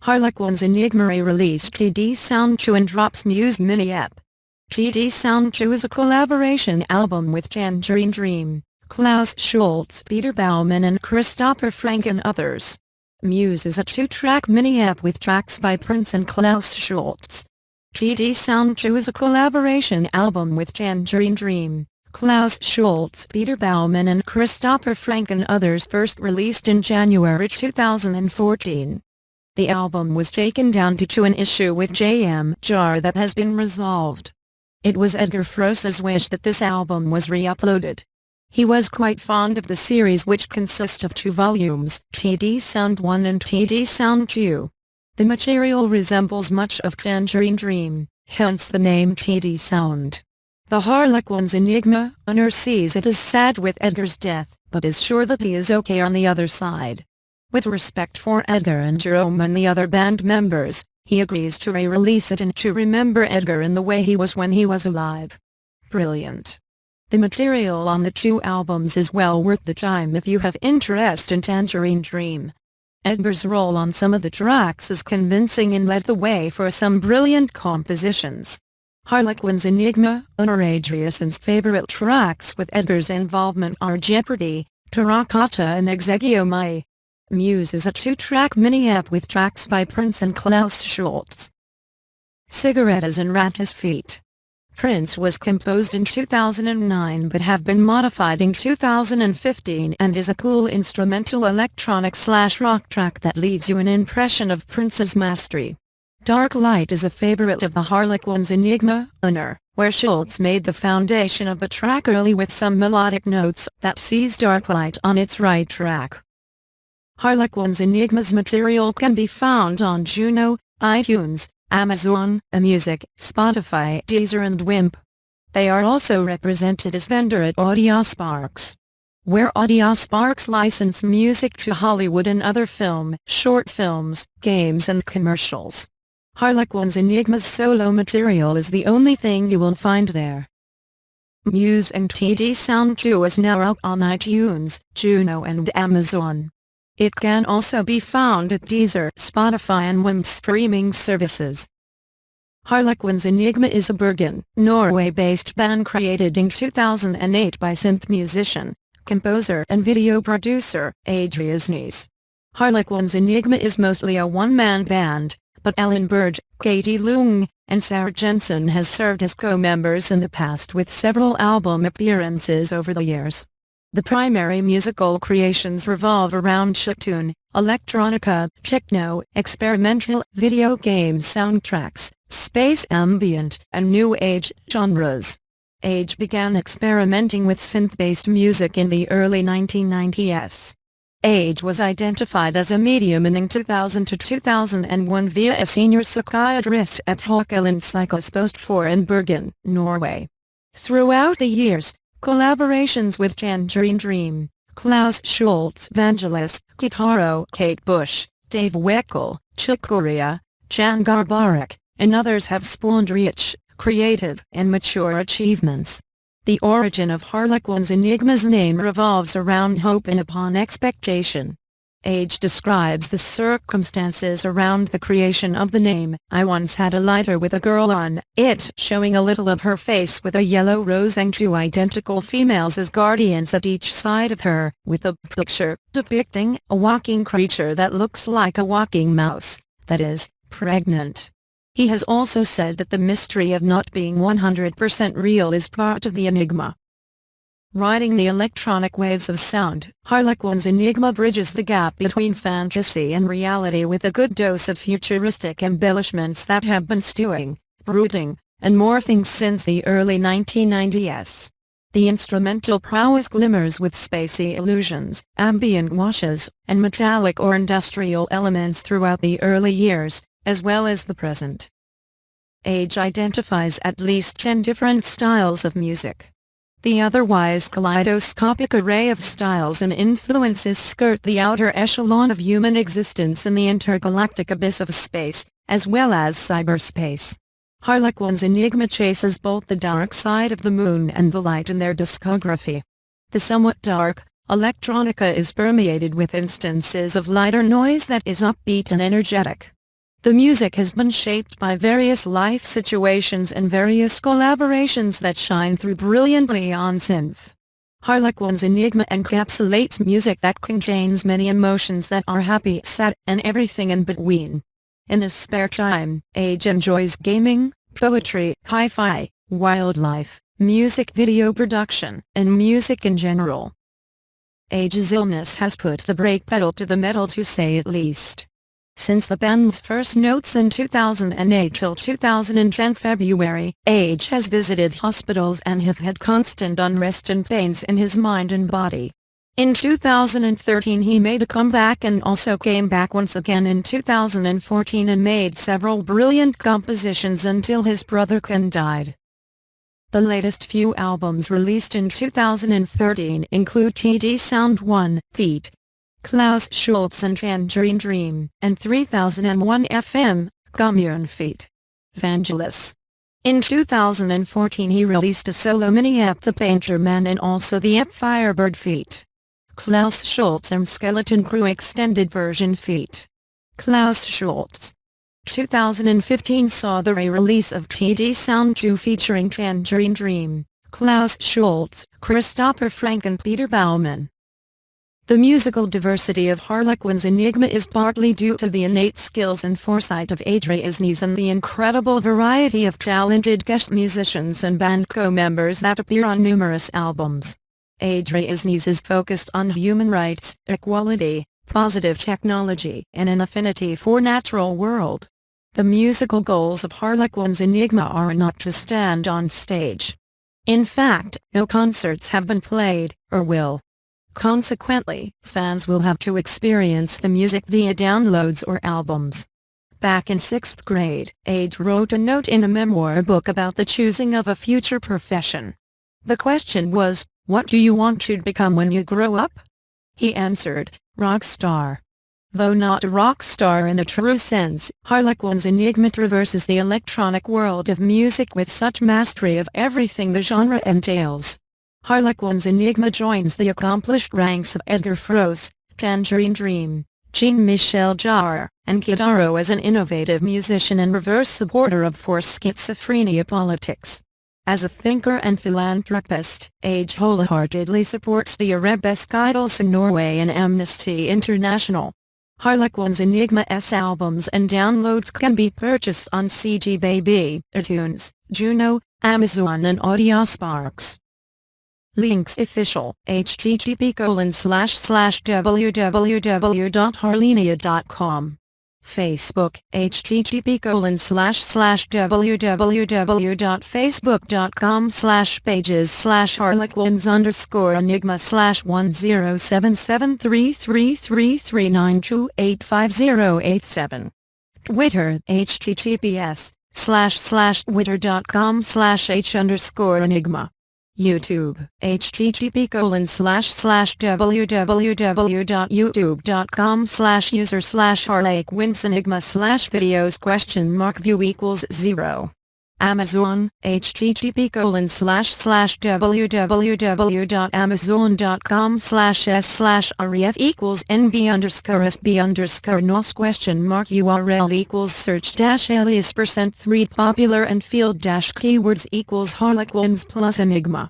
Harlequins Enigma released TD Sound 2 and drops Muse mini EP. TD Sound 2 is a collaboration album with Tangerine Dream, Klaus Schulze, Peter Baumann and Christoper Franke and others. Muse is a 2-track mini EP with tracks by Prince and Klaus Schulze. TD Sound 2 is a collaboration album with Tangerine Dream, Klaus Schulze, Peter Baumann and Christoper Franke and others, first released in January 2014. The album was taken down due to an issue with Jarre that has been resolved. It was Edgar Froese's wish that this album was re-uploaded. He was quite fond of the series, which consists of 2 volumes, TD Sound 1 and TD Sound 2. The material resembles much of Tangerine Dream, hence the name TD Sound. The Harlequins Enigma owner sees it as sad with Edgar's death, but is sure that he is okay on the other side. With respect for Edgar and Jerome and the other band members, he agrees to re-release it and to remember Edgar in the way he was when he was alive. Brilliant. The material on the 2 albums is well worth the time if you have interest in Tangerine Dream. Edgar's role on some of the tracks is convincing and led the way for some brilliant compositions. Harlequins Enigma owner Adrian's favorite tracks with Edgar's involvement are Jeopardy, Terracotta and Exegeomai. Muse is a 2-track mini EP with tracks by Prince and Klaus Schulze. Cigarettes and Rat's Feet. Prince was composed in 2009 but have been modified in 2015 and is a cool instrumental electronic/rock track that leaves you an impression of Prince's mastery. Dark Light is a favorite of the Harlequins Enigma owner, where Schulze made the foundation of the track early with some melodic notes that sees Dark Light on its right track. Harlequins Enigma's material can be found on Juno, iTunes, Amazon Music, Spotify, Deezer and Wimp. They are also represented as vendor at Audiosparks, where Audiosparks license music to Hollywood and other film, short films, games and commercials. Harlequins Enigma's solo material is the only thing you will find there. Muse and TD Sound 2 is now out on iTunes, Juno and Amazon. It can also be found at Deezer, Spotify and Wimp streaming services. Harlequins Enigma is a Bergen, Norway-based band created in 2008 by synth musician, composer and video producer, riisnes. Harlequins Enigma is mostly a one-man band, but Ellen Berge, Katie Leung, and Sarah Jensen has served as co-members in the past with several album appearances over the years. The primary musical creations revolve around chiptune, electronica, techno, experimental, video game soundtracks, space ambient, and new age genres. Age began experimenting with synth-based music in the early 1990s. Age was identified as a medium in 2000 to 2001 via a senior psychiatrist at Harlequins Psykospost in Bergen, Norway. Throughout the years, collaborations with Tangerine Dream, Klaus Schulze, Vangelis, Guitaro, Kate Bush, Dave Weckl, Chick Corea, Jan Garbarek, and others have spawned rich, creative, and mature achievements. The origin of Harlequins Enigma's name revolves around hope and upon expectation. Age describes the circumstances around the creation of the name. I once had a lighter with a girl on it showing a little of her face with a yellow rose and 2 identical females as guardians at each side of her, with a picture depicting a walking creature that looks like a walking mouse, that is, pregnant. He has also said that the mystery of not being 100% real is part of the enigma. Riding the electronic waves of sound, Harlequins Enigma bridges the gap between fantasy and reality with a good dose of futuristic embellishments that have been stewing, brooding, and morphing since the early 1990s. The instrumental prowess glimmers with spacey illusions, ambient washes, and metallic or industrial elements throughout the early years, as well as the present. Age identifies at least 10 different styles of music. The otherwise kaleidoscopic array of styles and influences skirt the outer echelon of human existence in the intergalactic abyss of space, as well as cyberspace. Harlequins Enigma chases both the dark side of the moon and the light in their discography. The somewhat dark electronica is permeated with instances of lighter noise that is upbeat and energetic. The music has been shaped by various life situations and various collaborations that shine through brilliantly on synth. Harlequins Enigma encapsulates music that contains many emotions that are happy, sad, and everything in between. In his spare time, Age enjoys gaming, poetry, hi-fi, wildlife, music video production, and music in general. Age's illness has put the brake pedal to the metal, to say it least. Since the band's first notes in 2008 till 2010 February, Age has visited hospitals and have had constant unrest and pains in his mind and body. In 2013 he made a comeback and also came back once again in 2014 and made several brilliant compositions until his brother Ken died. The latest few albums released in 2013 include TD Sound 1, feat. Klaus Schulze and Tangerine Dream, and 3001 FM, Commune feat. Vangelis. In 2014 he released a solo mini-EP The Painter Man and also the EP Firebird feat. Klaus Schulze and Skeleton Crew extended version feat. Klaus Schulze. 2015 saw the re-release of TD Sound 2 featuring Tangerine Dream, Klaus Schulze, Christoper Franke and Peter Baumann. The musical diversity of Harlequins Enigma is partly due to the innate skills and foresight of Edgar Froese and the incredible variety of talented guest musicians and band co-members that appear on numerous albums. Edgar Froese is focused on human rights, equality, positive technology, and an affinity for natural world. The musical goals of Harlequins Enigma are not to stand on stage. In fact, no concerts have been played, or will. Consequently, fans will have to experience the music via downloads or albums. Back in 6th grade, Age wrote a note in a memoir book about the choosing of a future profession. The question was, what do you want to become when you grow up? He answered, rock star. Though not a rock star in a true sense, Harlequins Enigma traverses the electronic world of music with such mastery of everything the genre entails. Harlequins Enigma joins the accomplished ranks of Edgar Froese, Tangerine Dream, Jean-Michel Jarre, and Jarre as an innovative musician and reverse supporter of for schizophrenia politics. As a thinker and philanthropist, Age wholeheartedly supports the arabesque idols in Norway and Amnesty International. Harlequins Enigma's albums and downloads can be purchased on CG Baby, iTunes, Juno, Amazon and Audiosparks. Links official, http://www.harlenia.com. Facebook, http://www.facebook.com/pages/harlequins_enigma/10733339285087. Twitter, https://twitter.com/h_enigma. YouTube, http://www.youtube.com/user/harlequinsenigma/videos?view =0. Amazon, http://www.amazon.com/s/ref=nb_us?URL=search-alias% 3 popular and field-keywords =Harlequins plus Enigma.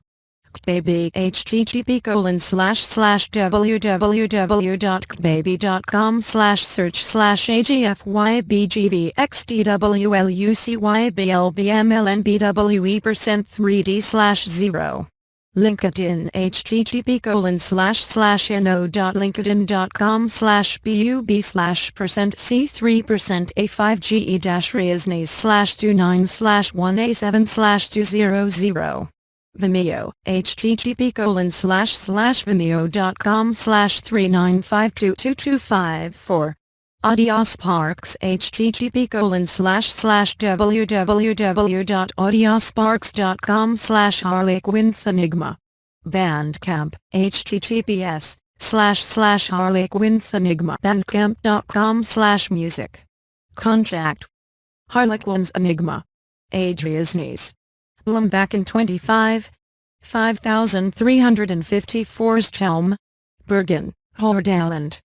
Baby, http://www.baby.com/search/agfybgvxdwlUCYBLBMLNBWE% 3D/0. linkedin.http://no.linkedin.com/pub/c3%a5ge-reasnes/29/1a7/200. Vimeo, http://vimeo.com/3952224. Audiosparks, http://www.audiosparks.com/harlequinsenigma. Bandcamp, https://harlequinsenigma.bandcamp.com/music. Contact Harlequins Enigma. Edgar Froese. Back in 25. 5354 Stelm. Bergen, Hordaland.